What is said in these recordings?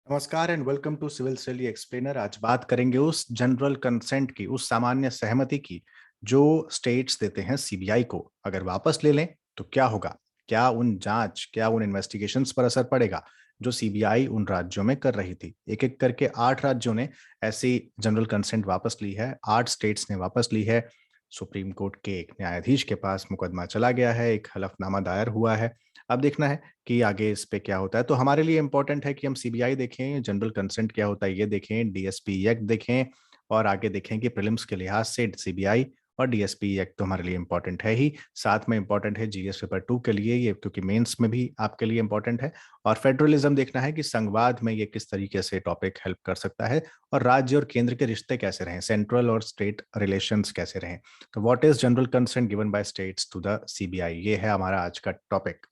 नमस्कार and welcome to civil study explainer. आज बात करेंगे उस जनरल कंसेंट की, उस सामान्य सहमति की जो स्टेट्स देते हैं सीबीआई को। अगर वापस ले लें तो क्या होगा? क्या उन इन्वेस्टिगेशंस पर असर पड़ेगा जो सीबीआई उन राज्यों में कर रही थी? एक एक करके 8 राज्यों ने ऐसी जनरल कंसेंट वापस ली है, 8 स्टेट्स ने वापस ली है। सुप्रीम कोर्ट के एक न्यायाधीश के पास मुकदमा चला गया है, एक हलफनामा दायर हुआ है। अब देखना है कि आगे इस पे क्या होता है। तो हमारे लिए इम्पोर्टेंट है कि हम सीबीआई देखें, जनरल कंसेंट क्या होता है ये देखें, डीएसपी एक्ट देखें और आगे देखें कि प्रीलिम्स के लिहाज से सीबीआई और डीएसपी एक्ट तो हमारे लिए इम्पोर्टेंट है ही, साथ में इम्पोर्टेंट है जीएस पेपर 2 के लिए ये, क्योंकि मेंस में भी आपके लिए इम्पोर्टेंट है। और फेडरलिज्म देखना है कि संघवाद में ये किस तरीके से टॉपिक हेल्प कर सकता है और राज्य और केंद्र के रिश्ते कैसे रहें, सेंट्रल और स्टेट रिलेशंस कैसे रहें। तो what is general consent given by states to the CBI, ये है हमारा आज का टॉपिक।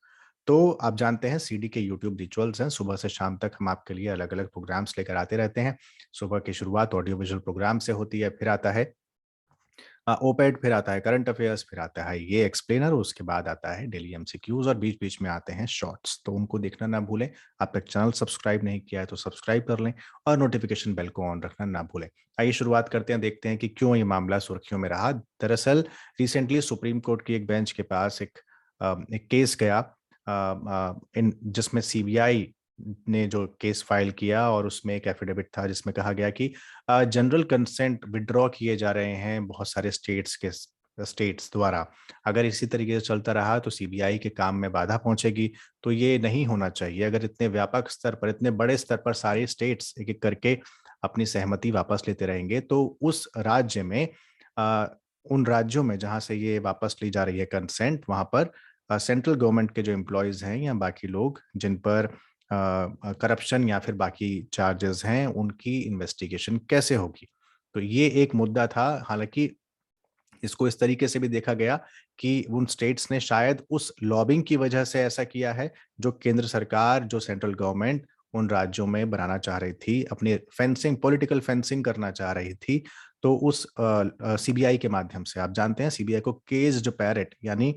तो आप जानते हैं सीडी के यूट्यूब रिचुअल्स हैं, सुबह से शाम तक हम आपके लिए अलग अलग प्रोग्राम्स लेकर आते रहते हैं। सुबह की शुरुआत ऑडियो विजुअल प्रोग्राम से होती है, फिर आता है ओपेड, फिर आता है करंट अफेयर्स, फिर आता है ये एक्सप्लेनर, उसके बाद आता है डेली एमसीक्यूज और बीच बीच में आते हैं शॉर्ट्स। तो उनको देखना ना भूलें। आप तक चैनल सब्सक्राइब नहीं किया है तो सब्सक्राइब कर लें और नोटिफिकेशन बेल को ऑन रखना ना भूलें। आइए शुरुआत करते हैं, देखते हैं कि क्यों ये मामला सुर्खियों में रहा। दरअसल रिसेंटली सुप्रीम कोर्ट की एक बेंच के पास एक केस गया, इन जिसमें सीबीआई ने जो केस फाइल किया और उसमें एक एफिडेविट था जिसमें कहा गया कि जनरल कंसेंट विड्रॉ किए जा रहे हैं बहुत सारे स्टेट्स द्वारा। अगर इसी तरीके से चलता रहा तो सीबीआई के काम में बाधा पहुंचेगी। तो ये नहीं होना चाहिए। अगर इतने व्यापक स्तर पर, इतने बड़े स्तर पर सारे स्टेट्स एक एक करके अपनी सहमति वापस लेते रहेंगे तो उस राज्य में, अ, उन राज्यों में जहां से ये वापस ली जा रही है कंसेंट, वहां पर सेंट्रल गवर्नमेंट के जो एम्प्लॉयज हैं या बाकी लोग जिन पर करप्शन या फिर बाकी चार्जेस हैं, उनकी इन्वेस्टिगेशन कैसे होगी। तो ये एक मुद्दा था। हालांकि इसको इस तरीके से भी देखा गया कि उन स्टेट्स ने शायद उस लॉबिंग की वजह से ऐसा किया है जो केंद्र सरकार, जो सेंट्रल गवर्नमेंट उन राज्यों में बनाना चाह रही थी, अपनी फेंसिंग, पॉलिटिकल फेंसिंग करना चाह रही थी। तो उस सीबीआई के माध्यम से, आप जानते हैं सीबीआई को केज्ड पैरेट यानी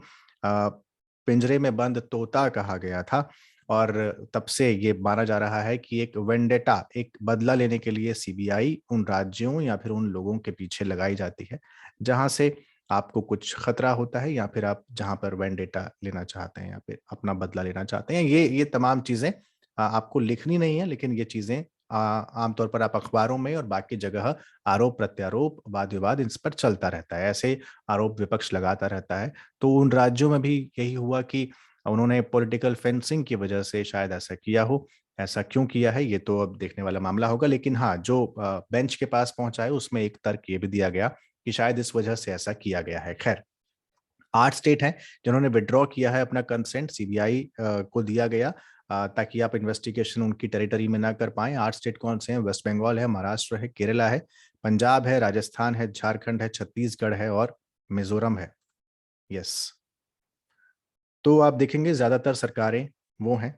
पिंजरे में बंद तोता कहा गया था। और तब से ये माना जा रहा है कि एक वेंडेटा, एक बदला लेने के लिए सीबीआई उन राज्यों या फिर उन लोगों के पीछे लगाई जाती है जहां से आपको कुछ खतरा होता है या फिर आप जहां पर वेंडेटा लेना चाहते हैं या फिर अपना बदला लेना चाहते हैं। ये तमाम चीजें आपको लिखनी नहीं है, लेकिन ये चीजें आमतौर पर आप अखबारों में और बाकी जगह आरोप प्रत्यारोप, वाद विवाद इस पर चलता रहता है, ऐसे आरोप विपक्ष लगाता रहता है। तो उन राज्यों में भी यही हुआ कि उन्होंने पॉलिटिकल फेंसिंग की वजह से शायद ऐसा किया हो। ऐसा क्यों किया है ये तो अब देखने वाला मामला होगा, लेकिन हाँ, जो बेंच के पास पहुंचा है उसमें एक तर्क ये भी दिया गया कि शायद इस वजह से ऐसा किया गया है। खैर, 8 स्टेट हैं जिन्होंने विड्रॉ किया है अपना कंसेंट, सीबीआई को दिया गया ताकि आप इन्वेस्टिगेशन उनकी टेरिटरी में ना कर पाएं। 8 स्टेट कौन से हैं? वेस्ट बंगाल है, महाराष्ट्र है, केरला है, पंजाब है, राजस्थान है, झारखंड है, छत्तीसगढ़ है और मिजोरम है। यस। तो आप देखेंगे ज्यादातर सरकारें वो हैं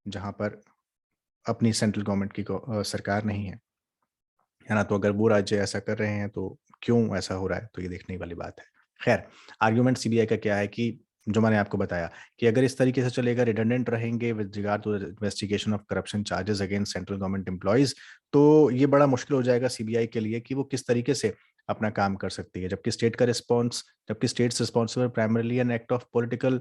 जहां पर अपनी सेंट्रल गवर्नमेंट की सरकार नहीं है ना। तो अगर वो राज्य ऐसा कर रहे हैं तो क्यों ऐसा हो रहा है, तो ये देखने वाली बात है। खैर, आर्ग्यूमेंट सीबीआई का क्या है कि जो मैंने आपको बताया कि अगर इस तरीके से चलेगा, रिडंडेंट रहेंगे with regard to investigation of corruption charges against central government employees, तो ये बड़ा मुश्किल हो जाएगा सीबीआई के लिए कि वो किस तरीके से अपना काम कर सकती है। जबकि states responsible primarily an act of political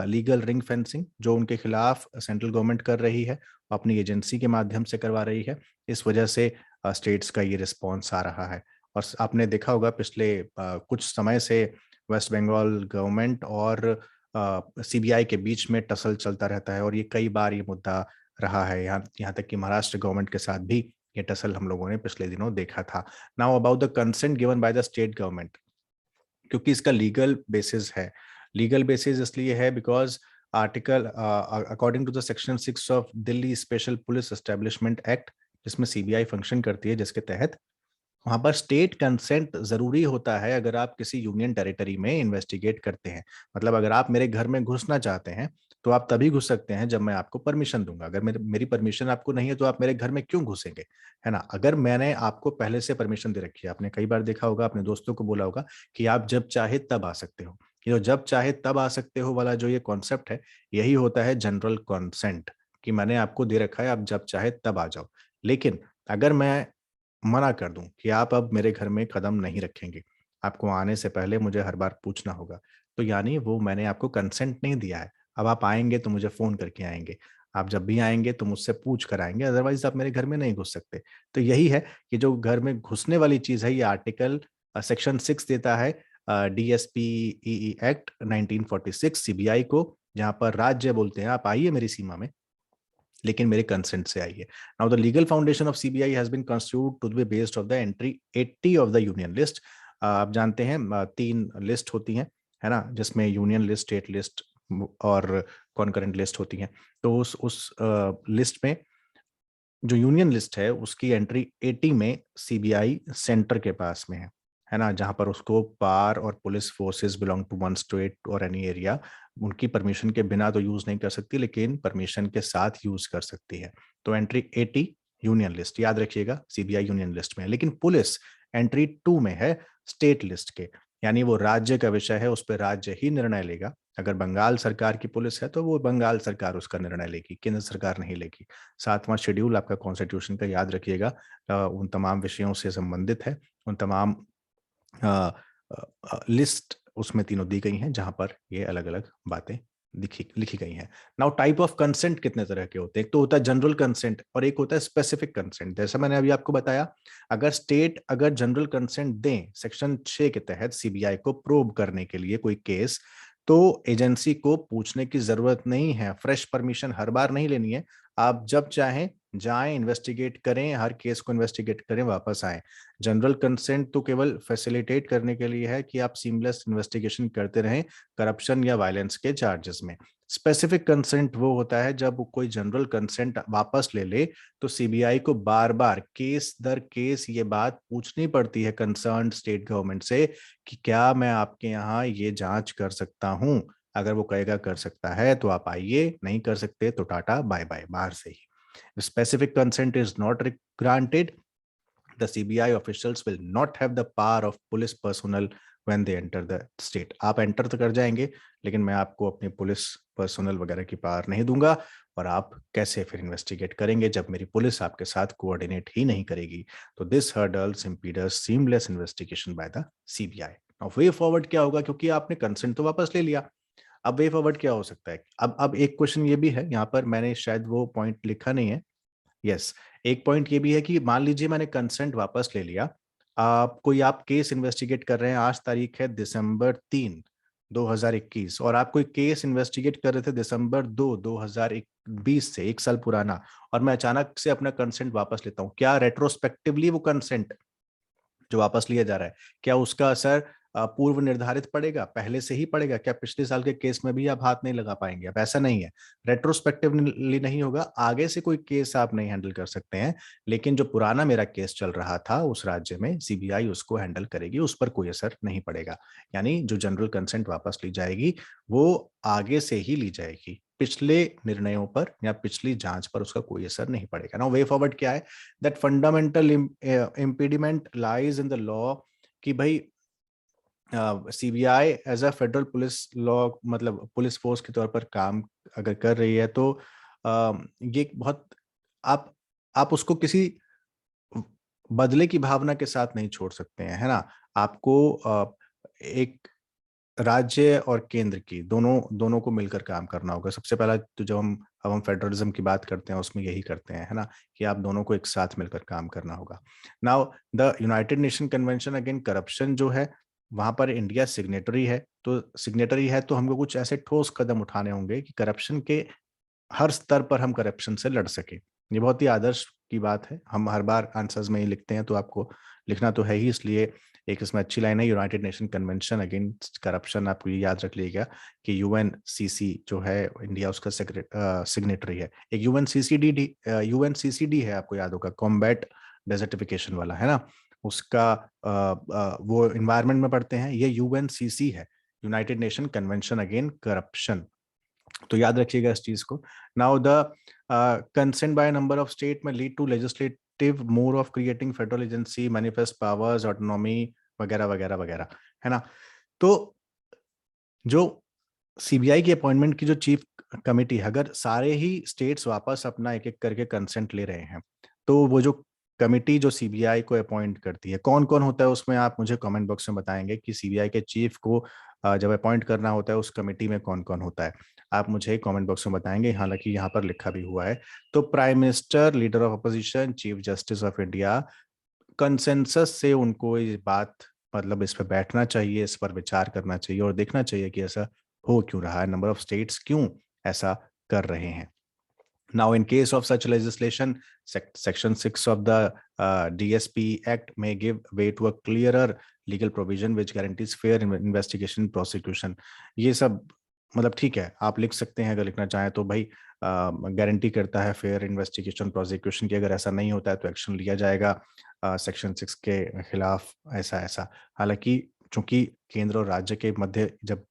legal ring fencing जो उनके खिलाफ सेंट्रल गवर्नमेंट कर रही है, अपनी एजेंसी के माध्यम से करवा रही है। इस वजह से स्टेट्स का ये रिस्पॉन्स आ रहा है। और आपने देखा होगा पिछले कुछ समय से वेस्ट बंगाल गवर्नमेंट और सीबीआई के बीच में टसल चलता रहता है और ये कई बार ये मुद्दा रहा है। यहाँ यहाँ तक कि महाराष्ट्र गवर्नमेंट के साथ भी ये टसल हम लोगों ने पिछले दिनों देखा था। Now about the consent given by the state government, क्योंकि इसका लीगल बेसिस है। लीगल बेसिस इसलिए है because article according to the section 6 of Delhi special police establishment act, जिसमें सीबीआई फंक्शन करती है, जिसके तहत वहां पर स्टेट कंसेंट जरूरी होता है अगर आप किसी यूनियन टेरिटरी में इन्वेस्टिगेट करते हैं। मतलब अगर आप मेरे घर में घुसना चाहते हैं तो आप तभी घुस सकते हैं जब मैं आपको परमिशन दूंगा। अगर मेरी परमिशन आपको नहीं है तो आप मेरे घर में क्यों घुसेंगे, है ना। अगर मैंने आपको पहले से परमिशन दे रखी है, आपने कई बार देखा होगा, अपने दोस्तों को बोला होगा कि आप जब चाहे तब आ सकते हो। ये जो जब चाहे तब आ सकते हो वाला जो ये कॉन्सेप्ट है, यही होता है जनरल कॉन्सेंट, कि मैंने आपको दे रखा है, आप जब चाहे तब आ जाओ। लेकिन अगर मैं मना कर दूं कि आप अब मेरे घर में कदम नहीं रखेंगे, आपको आने से पहले मुझे हर बार पूछना होगा, तो यानी वो मैंने आपको कंसेंट नहीं दिया है। अब आप आएंगे तो मुझे फोन करके आएंगे, आप जब भी आएंगे तो मुझसे पूछ कर आएंगे, अदरवाइज आप मेरे घर में नहीं घुस सकते। तो यही है कि जो घर में घुसने वाली चीज है, ये आर्टिकल सेक्शन 6 देता है डीएसपीई एक्ट 1946 सीबीआई को, जहां पर राज्य बोलते हैं आप आइए मेरी सीमा में, लेकिन मेरे कंसेंट से आई है। Now the legal foundation of CBI has been constitute to be based of the entry 80 of the union list. आप जानते हैं 3 लिस्ट होती हैं, है ना, जिसमें यूनियन लिस्ट, स्टेट लिस्ट और कॉन्करेंट लिस्ट होती हैं। तो उस लिस्ट में जो यूनियन लिस्ट है उसकी एंट्री 80 में सीबीआई सेंटर के पास में है ना, जहां पर उसको पार और police forces belong to one state और एनी एरिया उनकी परमिशन के बिना तो यूज नहीं कर सकती, लेकिन परमिशन के साथ यूज कर सकती है। तो एंट्री 80 यूनियन लिस्ट, याद रखिएगा सीबीआई यूनियन लिस्ट में है, लेकिन पुलिस एंट्री 2 में है, स्टेट लिस्ट के, यानी वो राज्य का विषय है, उस पर राज्य ही निर्णय लेगा। अगर बंगाल सरकार की पुलिस है तो वो बंगाल सरकार उसका निर्णय लेगी, केंद्र सरकार नहीं लेगी। 7वां शेड्यूल आपका कॉन्स्टिट्यूशन का याद रखिएगा, उन तमाम विषयों से संबंधित है, उन तमाम लिस्ट उसमें तीनों दी गई हैं जहां पर ये अलग अलग बातें लिखी गई हैं। नाउ टाइप ऑफ कंसेंट कितने तरह के होते हैं, एक तो होता है जनरल कंसेंट और एक होता है स्पेसिफिक कंसेंट। जैसा मैंने अभी आपको बताया, अगर जनरल कंसेंट दें सेक्शन 6 के तहत सीबीआई को प्रोब करने के लिए कोई केस, तो एजेंसी को पूछने की जरूरत नहीं है, फ्रेश परमिशन हर बार नहीं लेनी है। आप जब चाहें जाएं, इन्वेस्टिगेट करें, हर केस को इन्वेस्टिगेट करें, वापस आएं। जनरल कंसेंट तो केवल फैसिलिटेट करने के लिए है कि आप सीमलेस इन्वेस्टिगेशन करते रहें करप्शन या वायलेंस के चार्जेस में। स्पेसिफिक कंसेंट वो होता है जब कोई जनरल कंसेंट वापस ले ले तो सीबीआई को बार बार केस दर केस ये बात पूछनी पड़ती है कंसर्न स्टेट गवर्नमेंट से कि क्या मैं आपके यहाँ ये जांच कर सकता हूँ। अगर वो कहेगा कर सकता है तो आप आइए, नहीं कर सकते तो टाटा बाय बाय, बाहर से ही। Specific consent is not granted, the CBI officials will not have the power of police personnel when they enter the state। आप एंटर तो कर जाएंगे, लेकिन मैं आपको अपनी पुलिस पर्सनल वगैरह की पावर नहीं दूंगा, और आप कैसे फिर इन्वेस्टिगेट करेंगे जब मेरी पुलिस आपके साथ कोऑर्डिनेट ही नहीं करेगी। तो this hurdles impedes seamless investigation by the CBI. अब वे फॉरवर्ड क्या होगा, क्योंकि आपने कंसेंट तो वापस ले लिया, अब वे फॉरवर्ड क्या हो सकता है। अब एक क्वेश्चन ये भी है, यहाँ पर मैंने शायद वो पॉइंट लिखा नहीं है। यस, एक पॉइंट ये भी है कि मान लीजिए मैंने कंसेंट वापस ले लिया, आप केस इन्वेस्टिगेट कर रहे हैं, आज तारीख है दिसंबर 3 2021, और आप कोई केस इन्वेस्टिगेट कर रहे थे दिसंबर 2 2020 से, 1 साल पुराना, और मैं अचानक से अपना कंसेंट वापस लेता हूँ, क्या रेट्रोस्पेक्टिवली वो कंसेंट जो वापस लिया जा रहा है, क्या उसका असर पूर्व निर्धारित पड़ेगा, पहले से ही पड़ेगा? क्या पिछले साल के केस में भी आप हाथ नहीं लगा पाएंगे? अब ऐसा नहीं है, रेट्रोस्पेक्टिवली नहीं होगा, आगे से कोई केस आप नहीं हैंडल कर सकते हैं, लेकिन जो पुराना मेरा केस चल रहा था उस राज्य में सीबीआई उसको हैंडल करेगी, उस पर कोई असर नहीं पड़ेगा। यानी जो जनरल कंसेंट वापस ली जाएगी वो आगे से ही ली जाएगी, पिछले निर्णयों पर या पिछली जांच पर उसका कोई असर नहीं पड़ेगा। नाउ वे फॉरवर्ड क्या है, that fundamental impediment lies in the law, कि भाई CBI as a federal police law, मतलब पुलिस फोर्स के तौर पर काम अगर कर रही है तो ये बहुत, आप आप उसको किसी बदले की भावना के साथ नहीं छोड़ सकते हैं, है ना। आपको एक राज्य और केंद्र की दोनों दोनों को मिलकर काम करना होगा। सबसे पहला तो जब हम फेडरलिज्म की बात करते हैं उसमें यही करते हैं, है ना, कि आप दोनों को एक साथ मिलकर काम करना होगा। Now the United Nation Convention again corruption जो है, वहां पर इंडिया सिग्नेटरी है, तो हमको कुछ ऐसे ठोस कदम उठाने होंगे कि करप्शन के हर स्तर पर हम करप्शन से लड़ सके। ये बहुत ही आदर्श की बात है, हम हर बार आंसर्स में ही लिखते हैं, तो आपको लिखना तो है ही, इसलिए एक इसमें अच्छी लाइन है, United Nation convention against corruption. आपको ये याद रख लीजिएगा कि यूएनसीसी जो है इंडिया उसका सिग्नेटरी है। एक यूएनसीसीडी है, आपको याद होगा, कॉम्बैट डेजर्टिफिकेशन वाला, है ना, उसका वो इन्वायरमेंट में पढ़ते हैं, ये यूएनसीसी है, United Nation Convention again corruption. तो याद रखिएगा इस चीज को। Now the consent by number of state में lead to legislative more of creating federal agency manifest powers autonomy वगैरह वगैरह वगैरह, है ना। तो जो सीबीआई की अपॉइंटमेंट की जो चीफ कमिटी है, अगर सारे ही स्टेट्स वापस अपना एक एक करके कंसेंट ले रहे हैं, तो वो जो कमिटी जो सीबीआई को अपॉइंट करती है, कौन-कौन होता है उसमें, आप मुझे कमेंट बॉक्स में बताएँगे कि सीबीआई के चीफ को जब अपॉइंट करना होता है उस कमिटी में कौन-कौन होता है? आप मुझे कमेंट बॉक्स में बताएँगे, हालाँकि यहाँ पर लिखा भी हुआ है। तो prime minister, leader of opposition, chief justice of India, consensus से उनको ये बात, मतलब इस पे बैठना चाहिए, इस पर विचार करना चाहिए और देखना चाहिए कि ऐसा हो क्यों रहा है, नंबर ऑफ स्टेट्स क्यों ऐसा कर रहे हैं। Now, in case of such legislation, Section 6 of the DSP Act may give way to a clearer legal provision which guarantees fair investigation prosecution. ये सब मतलब ठीक है, आप लिख सकते हैं अगर लिखना चाहें तो भाई, गारंटी करता है फेयर इन्वेस्टिगेशन प्रोसिक्यूशन की, अगर ऐसा नहीं होता है तो एक्शन लिया जाएगा सेक्शन 6 के खिलाफ, ऐसा ऐसा। हालांकि चूंकि केंद्र और राज्य के मध्य जब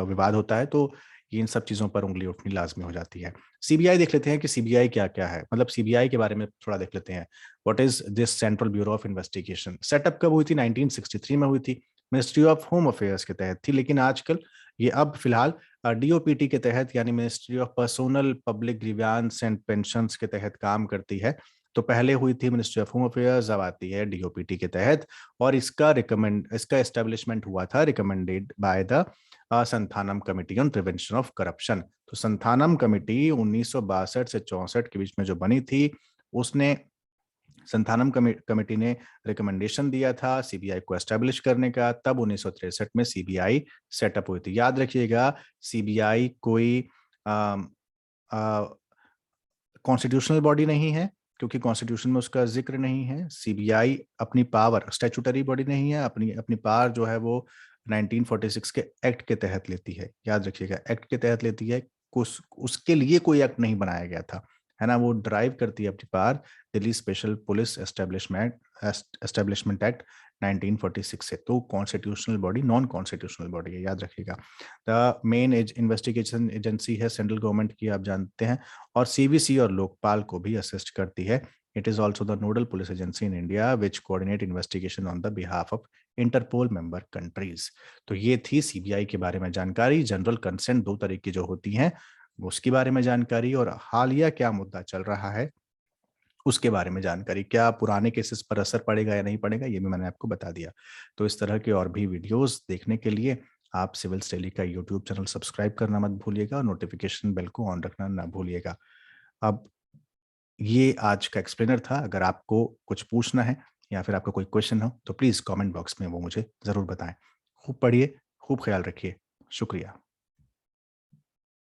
विवाद होता है तो इन सब चीज़ों पर उंगली उठनी लाजमी हो जाती है। सीबीआई देख लेते हैं कि सीबीआई क्या-क्या है, मतलब सीबीआई के बारे में थोड़ा देख लेते हैं। What is this central bureau of investigation? Setup कब हुई थी? 1963 में हुई थी। मिनिस्ट्री ऑफ होम अफेयर्स के तहत थी, लेकिन आजकल ये अब फिलहाल डीओपीटी के तहत, यानी ministry of personnel public grievance and pensions के तहत काम करती है। तो पहले हुई थी मिनिस्ट्री ऑफ होम अफेयर्स, अब आती है डीओपीटी के तहत, और इसका एस्टेब्लिशमेंट हुआ था recommended by the Santhanam committee on prevention of corruption. तो संथानम कमिटी 1962 से 64 के बीच में जो बनी थी, उसने संथानम कमेटी ने रिकमेंडेशन दिया था सीबीआई को एस्टेब्लिश करने का, तब 1963 में सीबीआई सेटअप हुई थी। याद रखिएगा, सीबीआई कोई कॉन्स्टिट्यूशनल बॉडी नहीं है, क्योंकि कॉन्स्टिट्यूशन में उसका जिक्र नहीं है। सीबीआई अपनी पावर स्टैट्यूटरी बॉडी नहीं है, अपनी अपनी पावर जो है वो 1946 के एक्ट के तहत लेती है। याद रखिएगा, एक्ट के तहत लेती है, कुछ उसके लिए कोई एक्ट नहीं बनाया गया था, है ना? वो ड्राइव करती है अपनी power Delhi special police establishment act 1946 से। तो constitutional body non constitutional body है, याद रखिएगा। द मेन इन्वेस्टिगेशन एजेंसी है सेंट्रल गवर्नमेंट की, आप जानते हैं, और सीवीसी और लोकपाल को भी असिस्ट करती है। It is also the nodal police agency in India which coordinate investigation on the behalf of Interpol member countries. तो ये थी सीबीआई के बारे में जानकारी। जनरल कंसेंट दो तरीके जो होती हैं उसके बारे में जानकारी, और हालिया क्या मुद्दा चल रहा है उसके बारे में जानकारी। क्या पुराने केसेस पर असर पड़ेगा या नहीं पड़ेगा, ये भी मैंने आपको बता दिया। तो इस तरह के और भी वीडियोस देखने के लिए आप सिविल स्टडी का यूट्यूब चैनल सब्सक्राइब करना मत भूलिएगा और नोटिफिकेशन बेल को ऑन रखना ना भूलिएगा। अब ये आज का एक्सप्लेनर था। अगर आपको कुछ पूछना है या फिर आपका कोई क्वेश्चन हो तो प्लीज़ कमेंट बॉक्स में वो मुझे ज़रूर बताएं। खूब पढ़िए, खूब ख्याल रखिए। शुक्रिया।